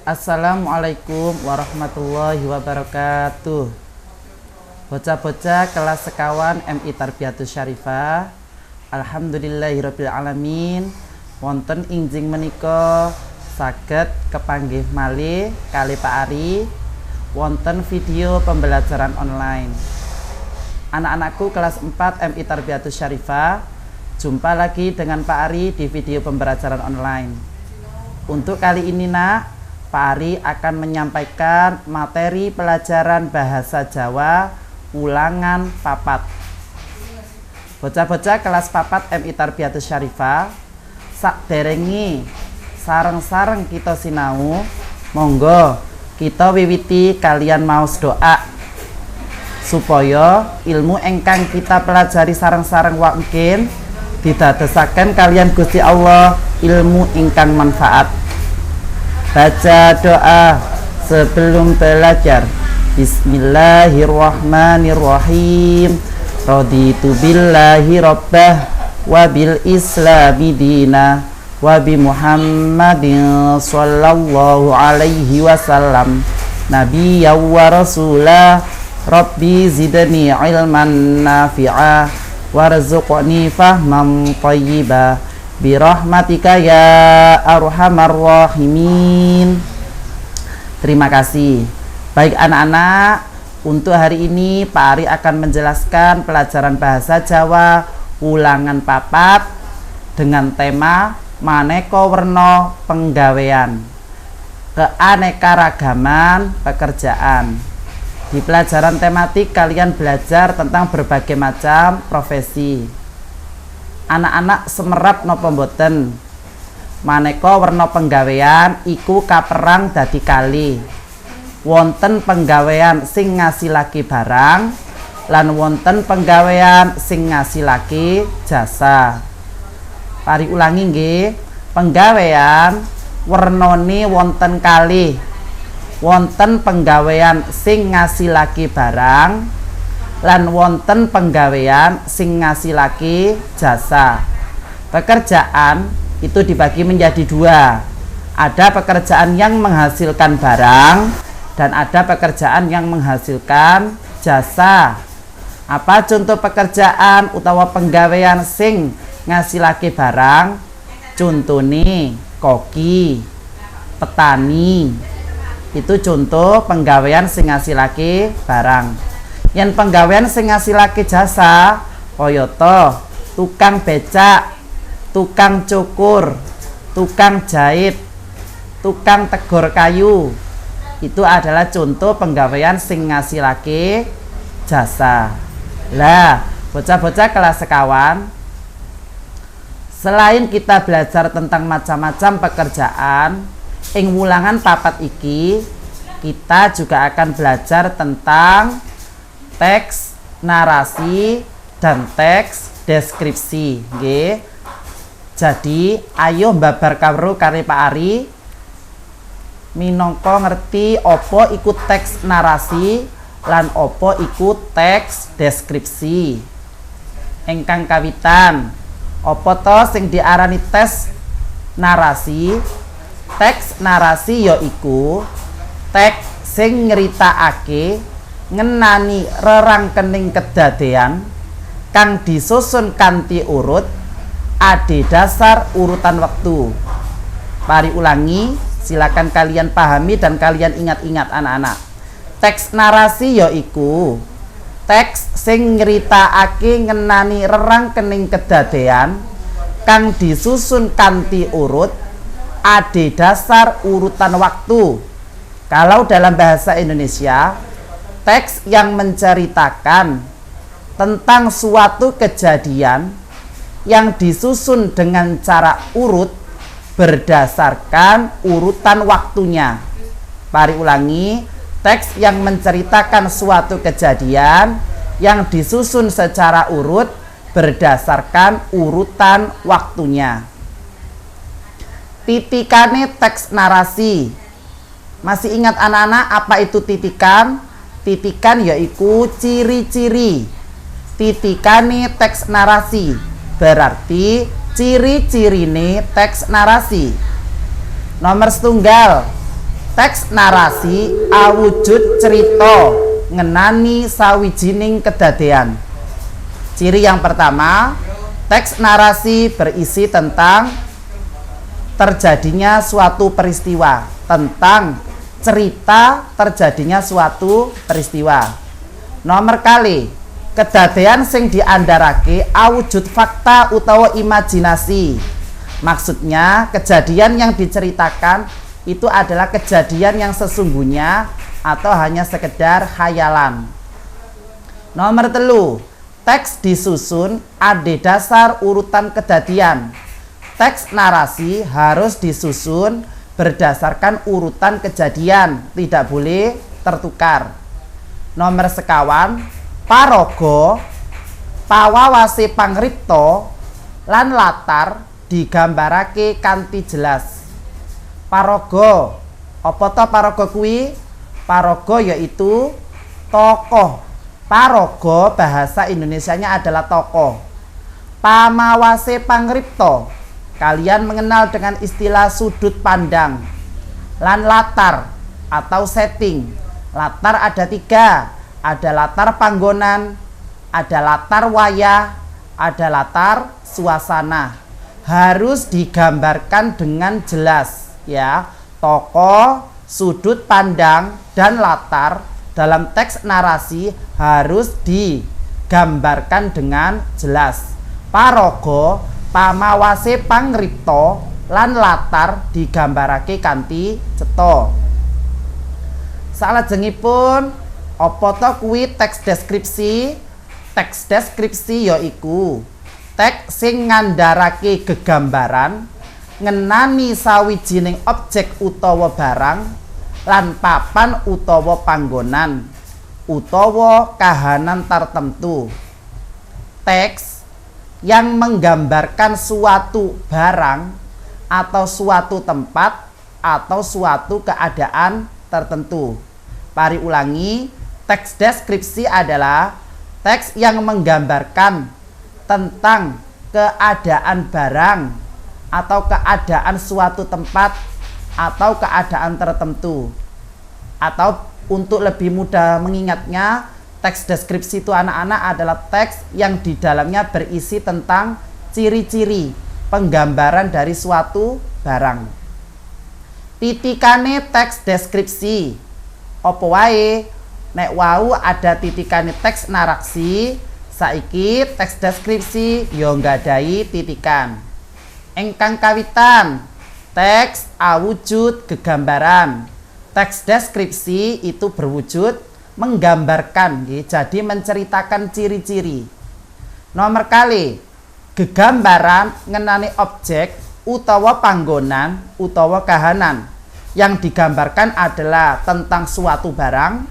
Assalamualaikum warahmatullahi wabarakatuh. Bocah-bocah kelas sekawan MI Tarbiyatus Syarifah, alhamdulillahirabbil alamin. Wonten injing menika saged kepanggih malih kali Pak Ari wonten video pembelajaran online. Anak-anakku kelas 4 MI Tarbiyatus Syarifah, jumpa lagi dengan Pak Ari di video pembelajaran online. Untuk kali ini Pak Ari akan menyampaikan materi pelajaran bahasa Jawa ulangan papat. Bocah-bocah kelas papat MI Tarbiyatus Syarifah, sakderengi sareng-sareng kita sinau, monggo kita wiwiti kalian maos doa supaya ilmu engkang kita pelajari sareng-sareng mungkin didadosaken kalian Gusti Allah ilmu ingkang manfaat. Baca doa sebelum belajar. Bismillahirrahmanirrahim. Raditu billahi rabbah wa bil islami dina wa bi Muhammadin sallallahu alaihi wasallam nabiyya wa rasulah. Rabbi zidni ilman nafi'a warzuqni fahman thayyiba birahmatika ya arhamar rahimin. Terima kasih. Baik anak-anak, untuk hari ini Pak Ari akan menjelaskan pelajaran bahasa Jawa ulangan papat dengan tema maneka werna penggawean, keanekaragaman pekerjaan. Di pelajaran tematik kalian belajar tentang berbagai macam profesi. Anak-anak semerap napa mboten? Maneka werna penggawean iku kaperang dadi kali. Wonten penggawean sing ngasilake barang lan wonten penggawean sing ngasilake jasa. Pari ulangi nggih. Penggawean wernane wonten kalih. Wonten penggawean sing ngasilake barang lan wonten penggawean sing ngasilake jasa. Pekerjaan itu dibagi menjadi dua. Ada pekerjaan yang menghasilkan barang dan ada pekerjaan yang menghasilkan jasa. Apa contoh pekerjaan utawa penggawean sing ngasilake barang? Contone koki, petani. Itu contoh penggawean sing ngasilake barang. Yen penggawean sing ngasilake jasa kayata tukang becak, tukang cukur, tukang jahit, tukang tegor kayu. Itu adalah contoh penggawean sing ngasilake jasa. Lah, bocah-bocah kelas sekawan, selain kita belajar tentang macam-macam pekerjaan, ing ulangan papat iki kita juga akan belajar tentang teks narasi dan teks deskripsi, nggih. Jadi ayo babar karo kare Pak Ari minangka ngerti apa iku teks narasi lan apa iku teks deskripsi. Engkang kawitan, apa to sing diarani tes narasi? Teks narasi yaiku teks sing nyeritakake ngenani rerangkening kedadean kang disusun kanthi urut adhedhasar urutan wektu. Pari ulangi, silakan kalian pahami dan kalian ingat-ingat anak-anak. Teks narasi yaiku teks sing nyeritakake ngenani rerangkening kedadean kang disusun kanthi urut adhedhasar urutan waktu. Kalau dalam bahasa Indonesia, teks yang menceritakan tentang suatu kejadian yang disusun dengan cara urut berdasarkan urutan waktunya. Mari ulangi, teks yang menceritakan suatu kejadian yang disusun secara urut berdasarkan urutan waktunya. Titikane teks narasi. Masih ingat anak-anak apa itu titikan? Titikan yaitu ciri-ciri. Titikane teks narasi berarti ciri-cirine teks narasi. Nomor setunggal, Teks narasi awujud cerita ngenani sawijining kedadean. Ciri yang pertama, teks narasi berisi tentang terjadinya suatu peristiwa, tentang cerita terjadinya suatu peristiwa. Nomor kali, kedadean sing diandharake awujud fakta utawa imajinasi. Maksudnya, kejadian yang diceritakan itu adalah kejadian yang sesungguhnya atau hanya sekedar khayalan. Nomor telu, teks disusun ade dasar urutan kedadian. Teks narasi harus disusun berdasarkan urutan kejadian, tidak boleh tertukar. Nomor sekawan, paraga pawawase pangripta lan latar digambarake kanthi jelas. Paraga, apa to paraga kuwi? Paraga yaitu tokoh. Paraga bahasa Indonesianya adalah tokoh. Pamawase pangripta, kalian mengenal dengan istilah sudut pandang. Lan latar atau setting. Latar ada 3, ada latar panggonan, ada latar wayah, ada latar suasana. Harus digambarkan dengan jelas, ya. Tokoh, sudut pandang, dan latar dalam teks narasi harus digambarkan dengan jelas. Paraga pamawase pangripta lan latar digambarake kanthi cetha. Salajengipun, apa to kuwi teks deskripsi? Teks deskripsi yaiku teks sing ngandharake gegambaran ngenani sawijining objek utawa barang lan papan utawa panggonan utawa kahanan tertentu. Teks yang menggambarkan suatu barang atau suatu tempat atau suatu keadaan tertentu. Mari ulangi, teks deskripsi adalah teks yang menggambarkan tentang keadaan barang atau keadaan suatu tempat atau keadaan tertentu. Atau untuk lebih mudah mengingatnya, teks deskripsi itu anak-anak adalah teks yang di dalamnya berisi tentang ciri-ciri penggambaran dari suatu barang. Titikane teks deskripsi apa wae? Nek wau ada titikane teks narasi, saiki teks deskripsi yo nggadahi titikan. Engkang kawitan, teks awujud gegambaran. Teks deskripsi itu berwujud menggambarkan, jadi menceritakan ciri-ciri. Nomor kali, gegambaran ngenani objek utawa panggonan utawa kahanan. Yang digambarkan adalah tentang suatu barang,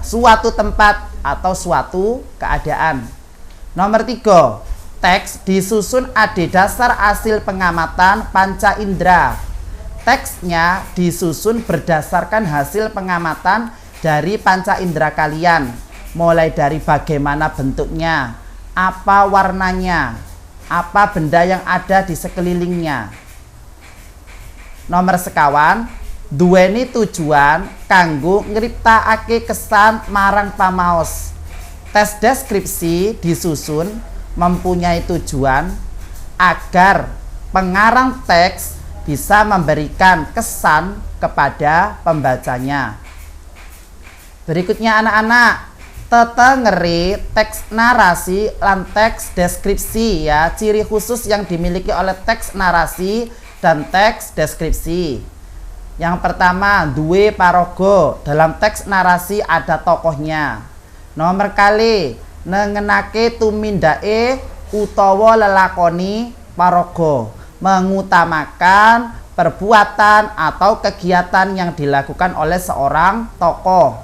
suatu tempat, atau suatu keadaan. Nomor 3, teks disusun ade dasar hasil pengamatan panca indera. Teksnya disusun berdasarkan hasil pengamatan dari panca indera kalian, mulai dari bagaimana bentuknya, apa warnanya, apa benda yang ada di sekelilingnya. Nomor sekawan, duweni tujuan kanggo ngriptakake kesan marang pamaos. Tes deskripsi disusun mempunyai tujuan agar pengarang teks bisa memberikan kesan kepada pembacanya. Berikutnya anak-anak, tetengeri teks narasi lan teks deskripsi, ya, ciri khusus yang dimiliki oleh teks narasi dan teks deskripsi. Yang pertama, duwe paraga. Dalam teks narasi ada tokohnya. Nomor kali, nengenake tumindake utawa lelakoni paraga, mengutamakan perbuatan atau kegiatan yang dilakukan oleh seorang tokoh.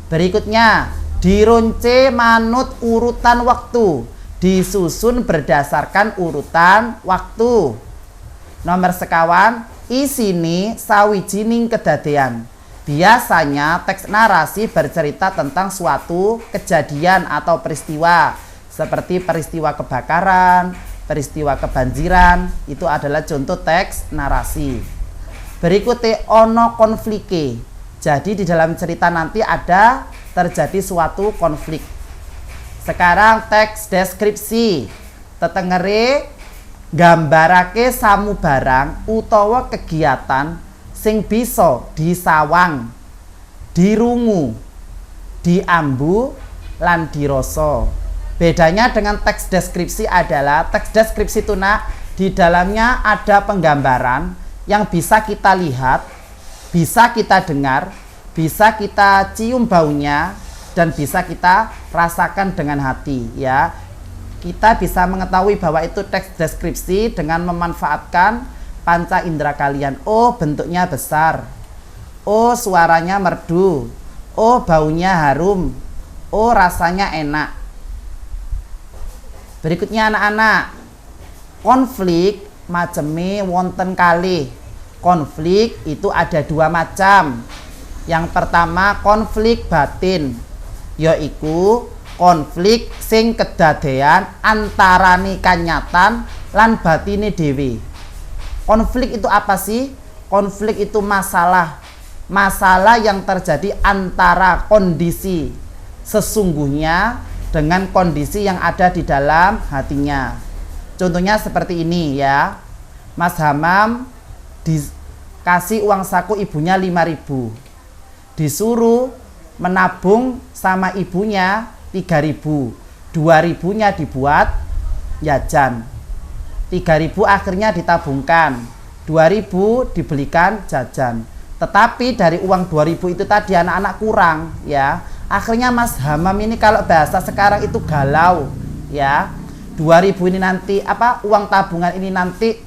Berikutnya, dirunce manut urutan waktu, disusun berdasarkan urutan waktu. Nomor sekawan, isini sawijining kedadean. Biasanya teks narasi bercerita tentang suatu kejadian atau peristiwa, seperti peristiwa kebakaran, peristiwa kebanjiran. Itu adalah contoh teks narasi. Berikutnya ono konflike. Jadi di dalam cerita nanti ada terjadi suatu konflik. Sekarang teks deskripsi. Tetengere gambarake samubarang utawa kegiatan sing bisa disawang, dirungu, diambu lan dirasa. Bedanya dengan teks deskripsi adalah teks deskripsi itu di dalamnya ada penggambaran yang bisa kita lihat, bisa kita dengar, bisa kita cium baunya, dan bisa kita rasakan dengan hati, ya. Kita bisa mengetahui bahwa itu teks deskripsi dengan memanfaatkan panca indera kalian. Oh, bentuknya besar. Oh, suaranya merdu. Oh, baunya harum. Oh, rasanya enak. Berikutnya anak-anak, konflik maceme wonten kalih. Konflik itu ada dua macam. Yang pertama konflik batin, yaiku konflik sing kedadean antarane kanyatan lan batine dhewe. Konflik itu apa sih? Konflik itu masalah yang terjadi antara kondisi sesungguhnya dengan kondisi yang ada di dalam hatinya. Contohnya seperti ini ya. Mas Hamam dikasih uang saku ibunya 5.000. Disuruh menabung sama ibunya 3.000. 2.000-nya dibuat jajan. 3.000 akhirnya ditabungkan. 2.000 dibelikan jajan. Tetapi dari uang 2.000 itu tadi anak-anak kurang ya. Akhirnya Mas Hamam ini kalau bahasa sekarang itu galau ya. 2.000 ini nanti uang tabungan ini nanti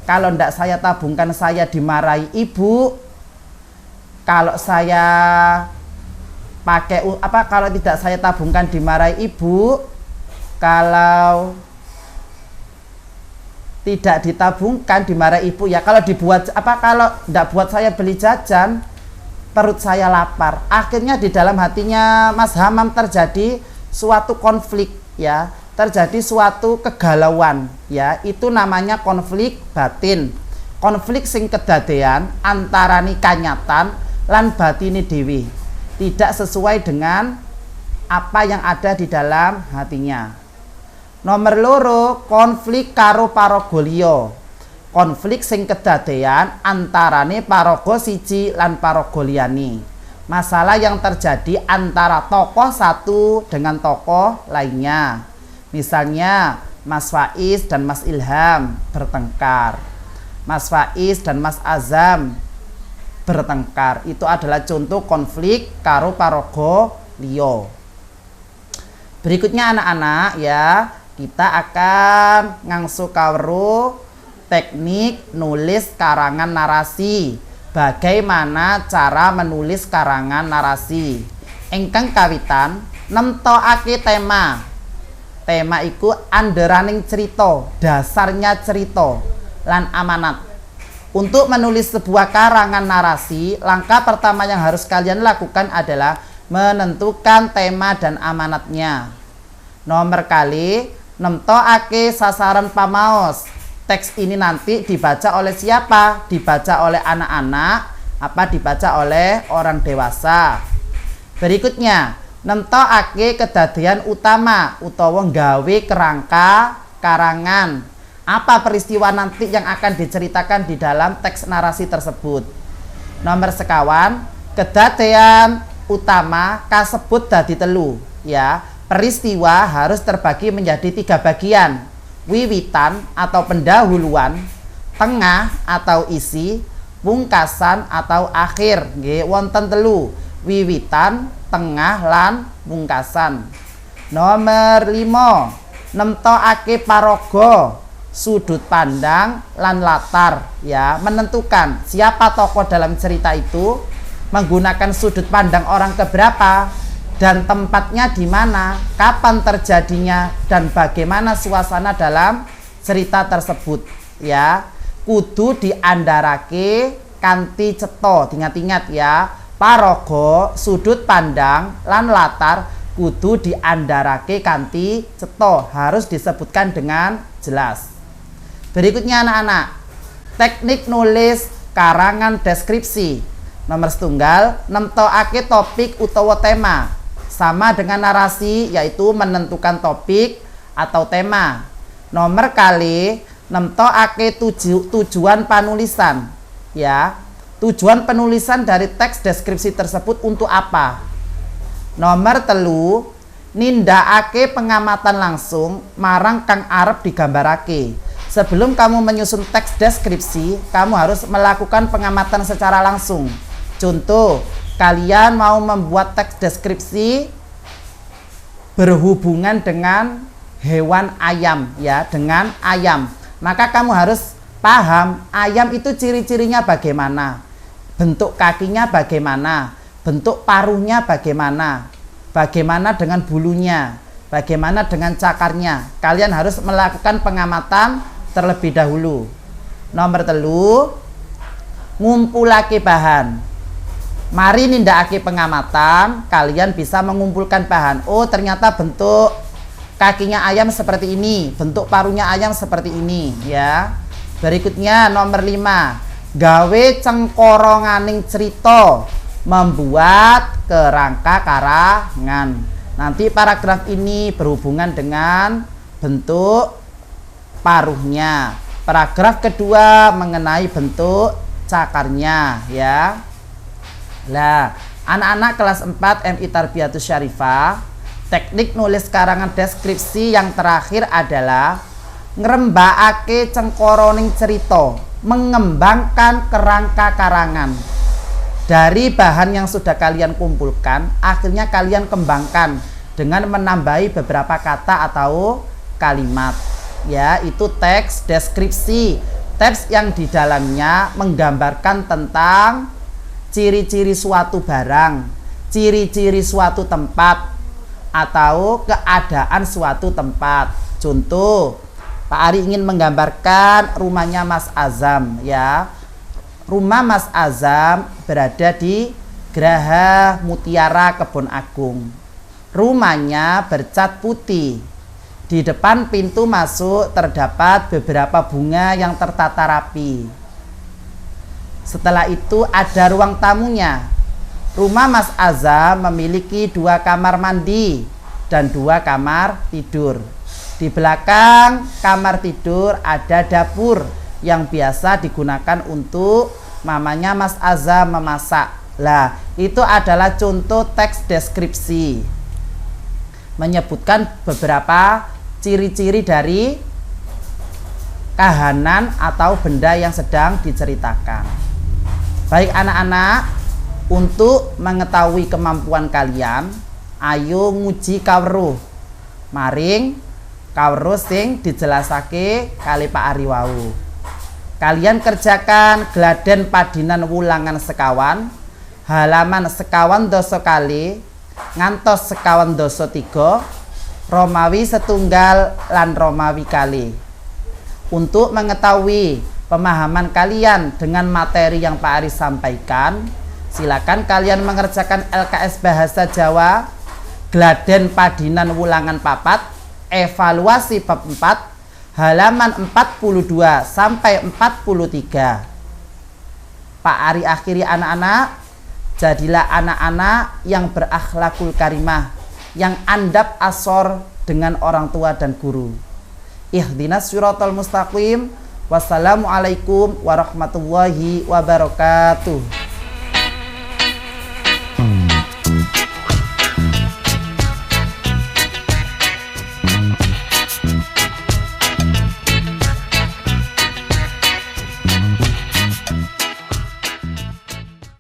kalau tidak saya tabungkan saya dimarahi ibu. Kalau saya pakai kalau tidak saya tabungkan dimarahi ibu. Kalau tidak ditabungkan dimarahi ibu ya. Kalau dibuat kalau tidak buat saya beli jajan, perut saya lapar. Akhirnya di dalam hatinya Mas Hamam terjadi suatu konflik ya, terjadi suatu kegalauan ya. Itu namanya konflik batin. Konflik sing kedadean antarane kanyatan lan batine dewi, tidak sesuai dengan apa yang ada di dalam hatinya. Nomor loro, konflik karo paraga liya. Konflik sing kedadean antarane paraga siji lan paraga liyane. Masalah yang terjadi antara tokoh satu dengan tokoh lainnya. Misalnya Mas Faiz dan Mas Ilham bertengkar, Mas Faiz dan Mas Azam bertengkar. Itu adalah contoh konflik karo paraga liya. Berikutnya anak-anak ya, kita akan ngangsu karo teknik nulis karangan narasi. Bagaimana cara menulis karangan narasi? Ingkang kawitan nemtokake tema. Tema iku anderaning cerita, dasarnya cerita lan amanat. Untuk menulis sebuah karangan narasi, langkah pertama yang harus kalian lakukan adalah menentukan tema dan amanatnya. Nomor kali nemtokake sasaran pamaos. Teks ini nanti dibaca oleh siapa? Dibaca oleh anak-anak, dibaca oleh orang dewasa. Berikutnya, nemtokake kedadean utama utawa nggawe kerangka karangan. Apa peristiwa nanti yang akan diceritakan di dalam teks narasi tersebut? Nomor sekawan, kedadean utama kasebut dadi telu ya. Peristiwa harus terbagi menjadi 3 bagian. Wiwitan atau pendahuluan, tengah atau isi, pungkasan atau akhir. Nggih, wonten telu, wiwitan, tengah lan pungkasan. Nomor 5, nemtokake paraga, sudut pandang lan latar ya, menentukan siapa tokoh dalam cerita itu, menggunakan sudut pandang orang keberapa, dan tempatnya di mana, kapan terjadinya, dan bagaimana suasana dalam cerita tersebut ya. Kudu diandharake kanthi cetha. Ingat-ingat ya, paraga, sudut pandang lan latar kudu diandharake kanthi cetha, harus disebutkan dengan jelas. Berikutnya anak-anak, teknik nulis karangan deskripsi. Nomor setunggal, nemtokake topik utawa tema. Sama dengan narasi, yaitu menentukan topik atau tema. Nomor kali, nemtokake tujuan penulisan. Ya, tujuan penulisan dari teks deskripsi tersebut untuk apa? Nomor telu, nindakake pengamatan langsung marang kang arep digambarake. Sebelum kamu menyusun teks deskripsi, kamu harus melakukan pengamatan secara langsung. Contoh, kalian mau membuat teks deskripsi berhubungan dengan hewan ayam, ya, dengan ayam. Maka kamu harus paham ayam itu ciri-cirinya bagaimana, bentuk kakinya bagaimana, bentuk paruhnya bagaimana, bagaimana dengan bulunya, bagaimana dengan cakarnya. Kalian harus melakukan pengamatan terlebih dahulu. Nomor telu, ngumpulake bahan. Mari nindakake pengamatan, kalian bisa mengumpulkan bahan. Oh, ternyata bentuk kakinya ayam seperti ini, bentuk paruhnya ayam seperti ini, ya. Berikutnya nomor 5, gawe cengkoronganing cerita, membuat kerangka karangan. Nanti paragraf ini berhubungan dengan bentuk paruhnya. Paragraf kedua mengenai bentuk cakarnya, ya. Nah, anak-anak kelas 4 MI Tarbiyatus Syarifah, teknik nulis karangan deskripsi yang terakhir adalah ngrembakake cengkoroning cerita, mengembangkan kerangka karangan. Dari bahan yang sudah kalian kumpulkan, akhirnya kalian kembangkan dengan menambahi beberapa kata atau kalimat. Ya, itu teks deskripsi. Teks yang di dalamnya menggambarkan tentang ciri-ciri suatu barang, ciri-ciri suatu tempat, atau keadaan suatu tempat. Contoh, Pak Ari ingin menggambarkan rumahnya Mas Azam, ya. Rumah Mas Azam berada di Geraha Mutiara Kebon Agung. Rumahnya bercat putih. Di depan pintu masuk terdapat beberapa bunga yang tertata rapi. Setelah itu ada ruang tamunya. Rumah Mas Azam memiliki 2 kamar mandi dan 2 kamar tidur. Di belakang kamar tidur ada dapur yang biasa digunakan untuk mamanya Mas Azam memasak. Lah, itu adalah contoh teks deskripsi. Menyebutkan beberapa ciri-ciri dari kahanan atau benda yang sedang diceritakan. Baik anak-anak, untuk mengetahui kemampuan kalian, ayo nguji kawruh. Maring kawruh sing dijelasake kali Pak Ari wau. Kalian kerjakan Gladen Padinan Wulangan sekawan, halaman sekawan doso kali ngantos sekawan doso 3, Romawi setunggal lan Romawi kali. Untuk mengetahui pemahaman kalian dengan materi yang Pak Ari sampaikan, silakan kalian mengerjakan LKS Bahasa Jawa Gladen Padinan Wulangan 4, evaluasi bab 4, halaman 42 sampai 43. Pak Ari akhiri anak-anak, jadilah anak-anak yang berakhlakul karimah, yang andap asor dengan orang tua dan guru. Ihdinas siratal mustaqim. Wassalamualaikum warahmatullahi wabarakatuh.